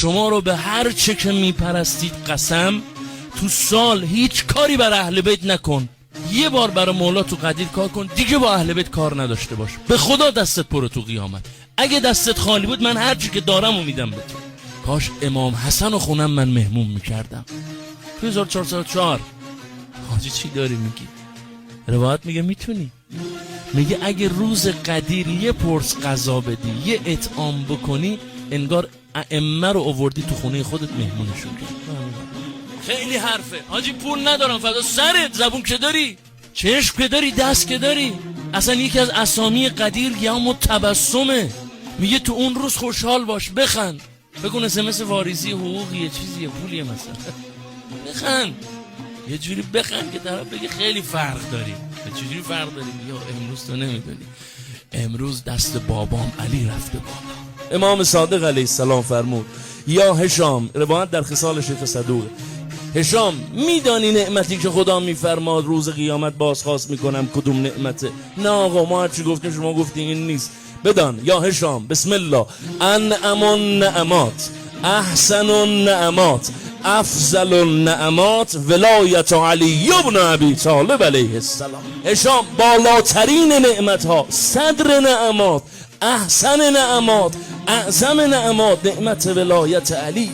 شما رو به هر چه که میپرستید قسم، تو سال هیچ کاری بر اهل بیت نکن، یه بار برای مولا تو قدیر کار کن، دیگه با اهل بیت کار نداشته باش. به خدا دستت پر تو قیامت. اگه دستت خالی بود من هر چی که دارم رو میدم به تو. کاش امام حسن رو خونم من مهمون میکردم. 1404 حاجی چی داری میگی؟ روایت میگه میتونی. میگه اگه روز قدیر یه پرس غذا بدی، یه اطعام بکنی، انگار ائمه رو آوردی تو خونه خودت مهمونشون کردی. خیلی حرفه حاجی، پول ندارم، فدا سرت، زبون که داری، چشم که داری، دست که داری. اصلا یکی از اسامی قدیر یوم تبسمه. میگه تو اون روز خوشحال باش، بخند. بگو SMS واریزی حقوقیه، چیزیه، پولیه مثلا. بخند، یه جوری بخند که طرف بگه خیلی فرق داریم. چجوری فرق داریم؟ یا امروز تو نمیدونی، امروز دست بابام علی رفته بالا. امام صادق علیه السلام فرمود یا هشام، روایت در خصال شیخ صدوق، هشام میدانی نعمتی که خدا میفرماد روز قیامت بازخواست میکنم کدوم نعمته؟ نه آقا ما هرچی گفتیم شما گفتین این نیست. بدان یا هشام بسم الله، انعم النعمات، احسن النعمات، افضل النعمات ولایت علی ابن ابی طالب علیه السلام. هشام بالاترین نعمت ها، صدر نعمات، احسن نعمات، اعظم نعمات، نعمت ولایت علی.